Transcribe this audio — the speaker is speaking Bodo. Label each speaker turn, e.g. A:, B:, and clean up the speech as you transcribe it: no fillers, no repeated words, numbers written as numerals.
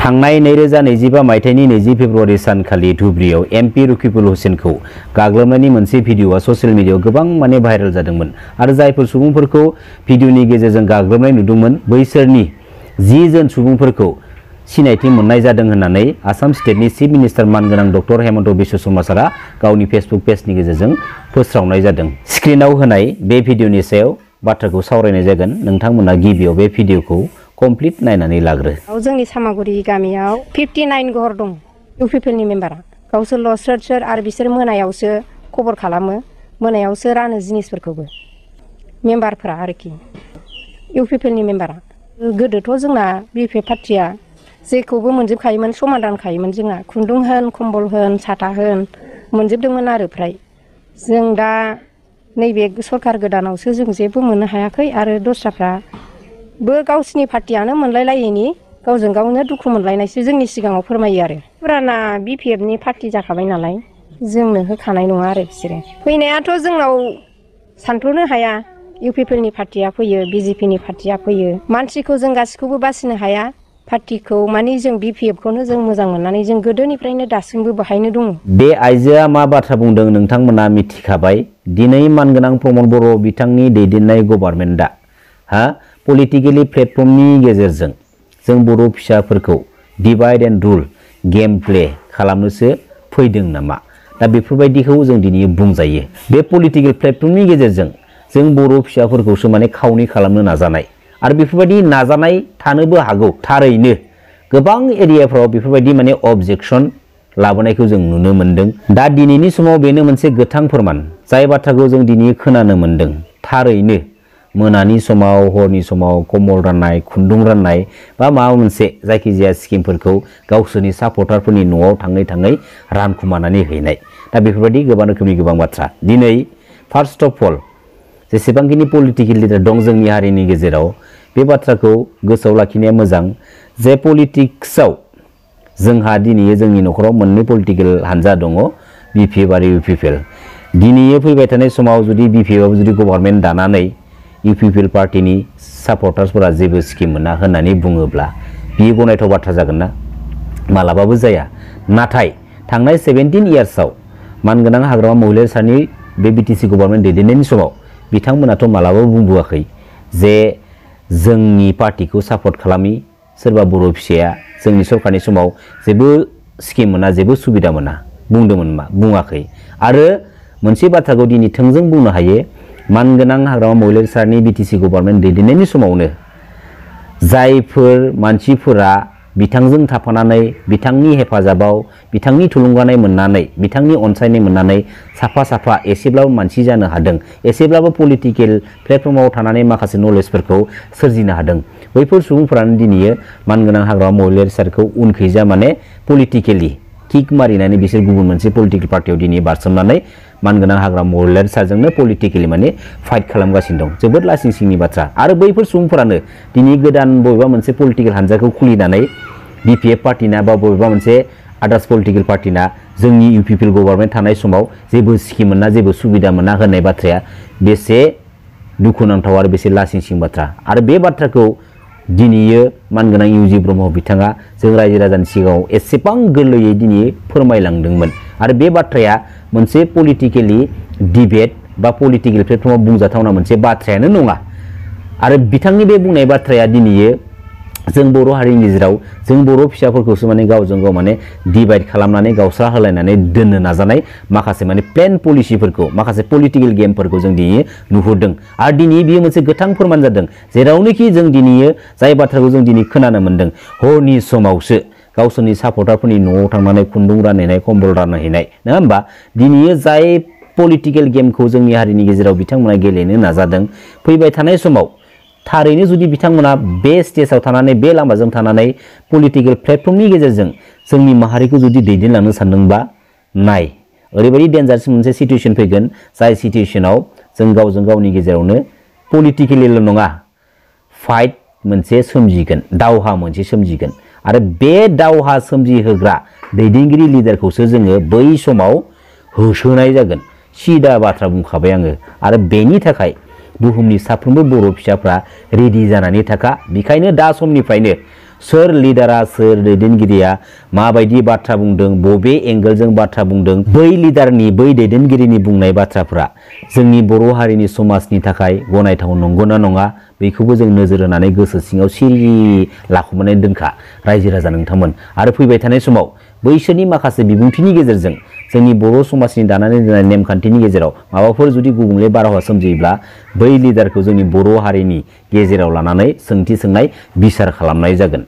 A: थांनाय 2025 मायथाइनि 20 फेब्रुवारि सानखालि धुब्रियाव एमपि रकिबुल हुसैनखौ गाग्लोबनायनि मोनसे भिडिअआ ससियेल मिडियायाव गोबां भाइरेल जादोंमोन आरो जायफोर सुबुंफोरखौ भिडिअनि गेजेरजों गाग्लोबनाय नुदोंमोन बैसोरनि 10 जन सुबुंफोरखौ सिनायथि मोननाय जादों होननानै आसाम स्टेटनि चीफ मिनिस्टार मानगोनां डक्टर हेमन्त बिश्व शर्मा सारा गावनि फेसबुक पेजनि गेजेरजों फोस्रावनाय जादों। स्क्रिनाव होनाय बे भिडिअनि सायाव बाथ्राखौ सावरायनाय जागोन। नोंथांमोना गिबियाव बे भिडिअखौ कमप्लिट नायनानै लाग्रो।
B: जोंनि सामागुरि गामियाव 59 घर दं इउपिपिएलनि मेम्बारा गावसोरल' सोर आरो बिसोर मोनायावसो खबर खालामो, मोनायावसो रानो जिनिसफोरखौबो मेम्बारफोरा आरोखि इउपिपिएलनि मेम्बारा। गोदोथ' जोंना बिपिएफ पार्टिया जेखौबो मोनजोबखायोमोन, समान रानखायोमोन जोंना खुन्दुं होन कम्बल होन साथा होन मोनजोबदोंमोन आरो फ्राय। जों दा नैबे सरखार गोदानावसो जों जेबो मोननो हायाखै आरो दस्राफ्राबो गावसिनि पार्टियानो मोनलायलायैनि गावजों गावनो दुखु मोनलायनायसो जोंनि सिगाङाव फोरमायो आरो। फुराना बिपिएफनि पार्टि जाखाबाय नालाय जोंनो होखानाय नङा आरो बिसोरो। फैनायाथ' जोंनाव सानथ्र'नो हाया, इउपिपिएलनि पार्टिया फैयो, बिजेपिनि पार्टिया फैयो। मानसिखौ जों गासिखौबो बासिनो हाया, पार्टिखौ माने जों बिपिएफखौनो जों मोजां मोननानै जों गोदोनिफ्रायनो दासिमबो बाहायनो दङ।
A: बे आइजोआ मा बाथ्रा बुंदों नोंथांमोना मिथिखाबाय। दिनै मानगोनां प्रमद बर' बिथांनि दैदेननाय गभर्नमेन्टआ पलिटिकेलि प्लेटफर्मनि गेजेरजों जों बर' फिसाफोरखौ divide and rule game play खालामनोसो फैदों नामा? दा बेफोरबायदिखौ जों दिनै बुंजायो। बे पलिटिकेल प्लेटफर्मनि गेजेरजों जों बर' फिसाफोरखौसो खावनै खालामनो नाजानाय आरो बेफोरबायदि नाजानाय थानोबो हागौ। थारैनो गोबां एरियाफ्राव बेफोरबायदि अबजेक्सन लाबोनायखौ जों नुनो मोनदों। दा दिनैनि समाव बेनो मोनसे गोथां फोरमान, जाय बाथ्राखौ जों दिनै खोनानो मोनदों। थारैनो मोनानि समाव हरनि समाव कम्बल राननाय, खुन्दुं राननाय बा माबा मोनसे जायखिजाया स्किमफोरखौ गावसोरनि सापर्टारफोरनि न'आव थाङै थाङै रानखुमानानै हैनाय। दा बेफोरबायदि गोबां रोखोमनि गोबां बाथ्रा। दिनै फार्स्ट अफ अल जेसेबांखिनि पलिटिकेल लिडार दं जोंनि हारिनि गेजेराव बे बाथ्राखौ गोसोआव लाखिनाया मोजां जे पलिटिक्सआव जोंहा दिनै जोंनि न'खराव मोननै पलिटिकेल हानजा दङ, बिपिएफ आरो इउपिपिएल। दिनै फैबाय थानाय समाव जुदि बिपिएफआव जुदि गभर्नमेन्ट दानानै इउपिपिएल पार्टिनि सापर्टार्सफोरा जेबो स्किम मोना होननानै बुङोब्ला बियो गनायथाव बाथ्रा जागोन ना? मालाबाबो जाया। नाथाय थांनाय 17 इयार्सआव मानगोनां हाग्रामा महिलारी सारनि बे बिटिसि गभर्नमेन्ट दैदेननायनि समाव बिथांमोनाथ' मालाबाबो बुंबोआखै जे जोंनि पार्टिखौ सापर्ट खालामी सोरबा बर' फिसाया जोंनि सरकारनि समाव जेबो स्किम मोना, जेबो सुबिदा मोना। बुंदोंमोन मा? बुङाखै। आरो मोनसे बाथ्राखौ दिनै थोंजों बुंनो हायो, मानगोनां हाग्रामा महिलारी सारनि बिटिसि गभर्नमेन्ट दैदेननायनि समावनो जायफोर मानसिफोरा बिथांजों थाफानानै बिथांनि हेफाजाबाव बिथांनि थुलुंगानाय मोननानै बिथांनि अनसायनाय मोननानै साफा एसेब्लाबो मानसि जानो हादों, एसेब्लाबो पलिटिकेल प्लेटफर्माव थानानै माखासे नलेजफोरखौ सोरजिनो हादों, बैफोर सुबुंफोरानो दिनै मानगोनां हाग्रामा महिलारी सारखौ उनखैजा पलिटिकेलि किक मारिनानै बिसोर गुबुन मोनसे पलिटिकेल पार्टियाव दिनै बारसोमनानै मानगोनां हाग्रामा महिलारी सारजोंनो पलिटिकेलि फाइट खालामगासिनो दं। जोबोद लासिं सिंनि बाथ्रा। आरो बैफोर सुबुंफोरानो दिनै गोदान बबेबा मोनसे पलिटिकेल हानजाखौ खुलिनानै बिपिएफ पार्टिना बा बबेबा मोनसे आदार्स पलिटिकेल पार्टिना जोंनि इउपिपिएल गभर्नमेन्ट थानाय समाव जेबो स्किम मोना, जेबो सुबिदा मोना होननाय बाथ्राया बेसे दुखुनांथाव आरो बेसे लासिं सिं बाथ्रा। आरो बे बाथ्राखौ दिनै मानगोनां इउजि ब्रह्म बिथाङा जों रायजो राजानि सिगाङाव एसेबां गोरलैयै दिनै फोरमायलांदोंमोन। आरो बे बाथ्राया मोनसे पलिटिकेलि डिबेट बा पलिटिकेल प्लेटफर्माव बुंजाथावना मोनसे बाथ्रायानो नङा। आरो बिथांनि बे बुंनाय बाथ्राया दिनै जों बर' हारिनि गेजेराव जों बर' फिसाफोरखौसो गावजों गाव डिभाइड खालामनानै गावस्रा होलायनानै दोननो नाजानाय माखासे प्लेन पलिसिफोरखौ, माखासे पलिटिकेल गेमफोरखौ जों दिनै नुहुरदों। आरो दिनै बियो मोनसे गोथां फोरमान जादों, जेरावनोखि जों दिनै जाय बाथ्राखौ जों दिनै खोनानो मोनदों, हरनि समावसो गावसोरनि सापर्टारफोरनि न'आव थांनानै खुन्दुं रानहैनाय, कम्बल रानहैनाय, नङा होमबा? दिनै जाय पलिटिकेल गेमखौ जोंनि हारिनि गेजेराव बिथांमोना गेलेनो नाजादों, फैबाय थानाय समाव थारैनो जुदि बिथांमोना बे स्टेजाव थानानै बे लामाजों थानानै पलिटिकेल प्लेटफर्मनि गेजेरजों जोंनि माहारिखौ जुदि दैदेनलांनो सानदोंबा नाय ओरैबायदि डेन्जारस मोनसे सिचुएसन फैगोन, जाय सिचुएसनाव जों गावजों गावनि गेजेरावनो पलिटिकेलिल' नङा फाइट मोनसे सोमजिगोन, दावहा मोनसे सोमजिगोन। आरो बे दावहा सोमजिहोग्रा दैदेनगिरि लिडारखौसो जोङो बै समाव होसोनाय जागोन। सिदा बाथ्रा बुंखाबाय आङो। आरो बेनि थाखाय बुहुमनि साफ्रोमबो बर' फिसाफ्रा रेडि जानानै थाखा। बेखायनो दा समनिफ्रायनो सोर लिडारा सोर दैदेनगिरिया माबायदि बाथ्रा बुंदों बबे एंगेलजों बाथ्रा बुंदों बै लिडारनि बै दैदेनगिरिनि बुंनाय बाथ्राफोरा जोंनि बर' हारिनि समाजनि थाखाय गनायथाव नंगौना नङा बेखौबो जों नोजोर होनानै गोसो सिङाव सिरि लाखुमानानै दोनखा रायजो राजा नोंथांमोन आरो फैबाय थानाय समाव बैसोरनि माखासे बिबुंथिनि गेजेरजों जोंनि बर' समाजनि दानानै दोननाय नेमखान्थिनि गेजेराव माबाफोर जुदि गुबुंले बारहावा सोमजियोब्ला बै लिडारखौ जोंनि बर' हारिनि गेजेराव लानानै सोंथि सोंनाय बिसार खालामनाय जागोन।